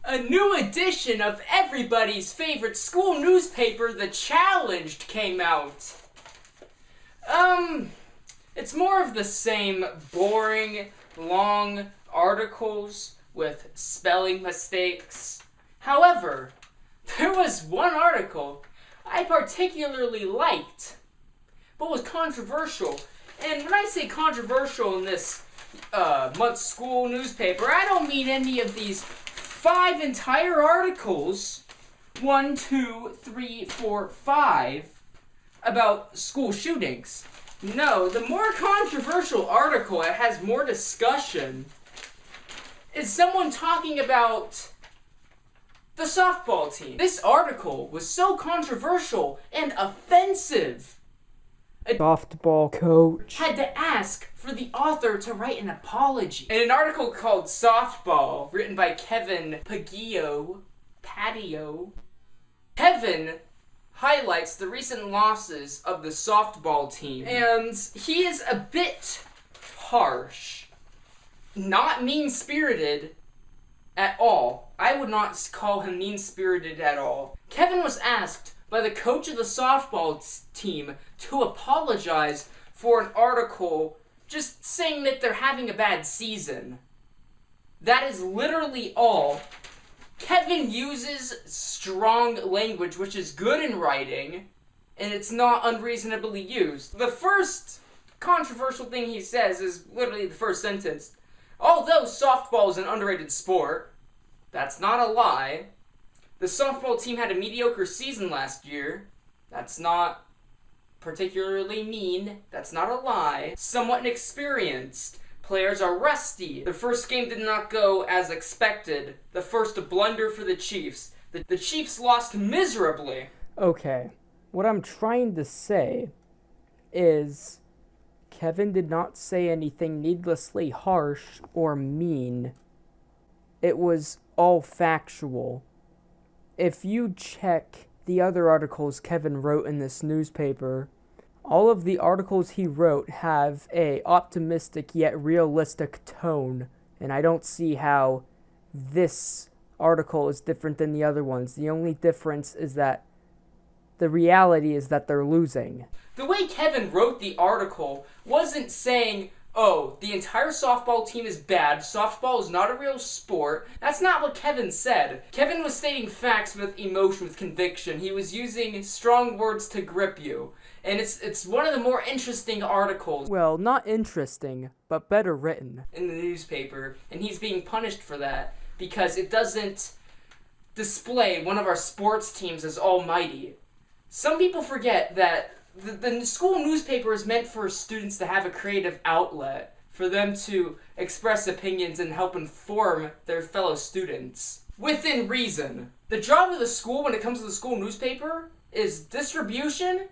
A new edition of everybody's favorite school newspaper, The Challenged, came out. It's more of the same boring, long articles with spelling mistakes. However, there was one article I particularly liked, but was controversial. And when I say controversial in this month's school newspaper, I don't mean any of these 5 entire articles, 1, 2, 3, 4, 5, about school shootings. No, the more controversial article, it has more discussion, is someone talking about the softball team. This article was so controversial and offensive. A softball coach had to ask for the author to write an apology. In an article called Softball, written by 𝐃𝐈𝐒𝐂𝐋𝐀𝐈𝐌𝐄𝐑, Kevin highlights the recent losses of the softball team, and he is a bit harsh. Not mean-spirited at all. I would not call him mean-spirited at all. Kevin was asked by the coach of the softball team to apologize for an article just saying that they're having a bad season. That is literally all. Kevin uses strong language, which is good in writing, and it's not unreasonably used. The first controversial thing he says is literally the first sentence. Although softball is an underrated sport, that's not a lie. The softball team had a mediocre season last year. That's not particularly mean. That's not a lie. Somewhat inexperienced. Players are rusty. The first game did not go as expected. The first blunder for the Chiefs. The Chiefs lost miserably. Okay, what I'm trying to say is Kevin did not say anything needlessly harsh or mean. It was all factual. If you check the other articles Kevin wrote in this newspaper, all of the articles he wrote have a optimistic yet realistic tone, and I don't see how this article is different than the other ones. The only difference is that the reality is that they're losing. The way Kevin wrote the article wasn't saying, oh, the entire softball team is bad, softball is not a real sport. That's not what Kevin said. Kevin was stating facts with emotion, with conviction. He was using strong words to grip you. And it's one of the more interesting articles. Well, not interesting, but better written. In the newspaper, and he's being punished for that because it doesn't display one of our sports teams as almighty. Some people forget that the school newspaper is meant for students to have a creative outlet, for them to express opinions and help inform their fellow students. Within reason. The job of the school when it comes to the school newspaper is distribution,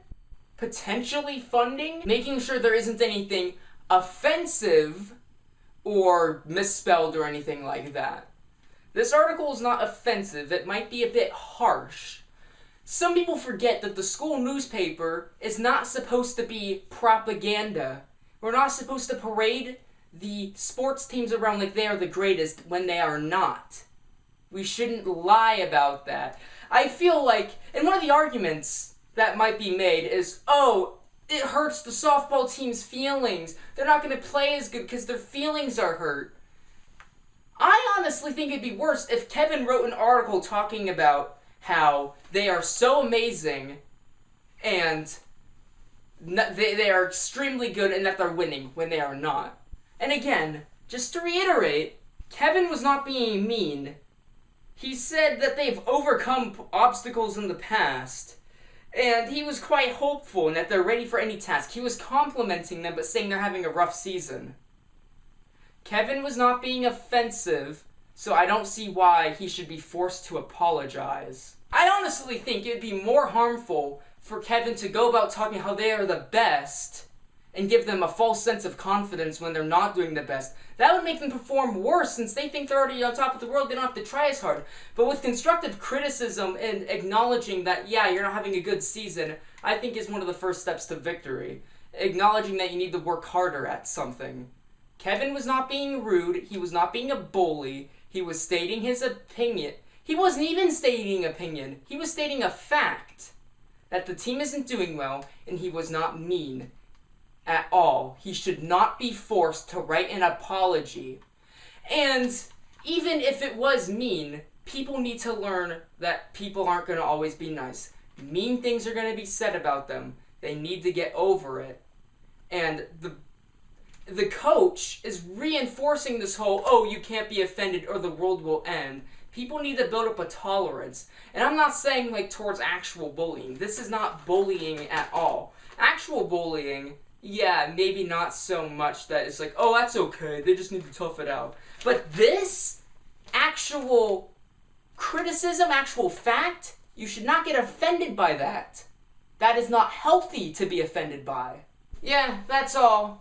potentially funding, making sure there isn't anything offensive or misspelled or anything like that. This article is not offensive. It might be a bit harsh. Some people forget that the school newspaper is not supposed to be propaganda. We're not supposed to parade the sports teams around like they are the greatest when they are not. We shouldn't lie about that. I feel like, and one of the arguments that might be made is, oh, it hurts the softball team's feelings. They're not going to play as good because their feelings are hurt. I honestly think it'd be worse if Kevin wrote an article talking about how they are so amazing and they are extremely good and that they're winning when they are not. And again, just to reiterate, Kevin was not being mean. He said that they've overcome obstacles in the past, and he was quite hopeful and that they're ready for any task. He was complimenting them but saying they're having a rough season. Kevin was not being offensive, so I don't see why he should be forced to apologize. I honestly think it would be more harmful for Kevin to go about talking how they are the best and give them a false sense of confidence when they're not doing the best. That would make them perform worse since they think they're already on top of the world. They don't have to try as hard. But with constructive criticism and acknowledging that, yeah, you're not having a good season, I think is one of the first steps to victory. Acknowledging that you need to work harder at something. Kevin was not being rude. He was not being a bully. He was stating his opinion. He wasn't even stating opinion. He was stating a fact that the team isn't doing well, and he was not mean at all. He should not be forced to write an apology. And even if it was mean, people need to learn that people aren't going to always be nice. Mean things are going to be said about them. They need to get over it. And the coach is reinforcing this whole, oh, you can't be offended or the world will end. People need to build up a tolerance. And I'm not saying like towards actual bullying. This is not bullying at all. Actual bullying, yeah, maybe not so much that it's like, oh, that's okay, they just need to tough it out. But this actual criticism, actual fact, you should not get offended by that. That is not healthy to be offended by. Yeah, that's all.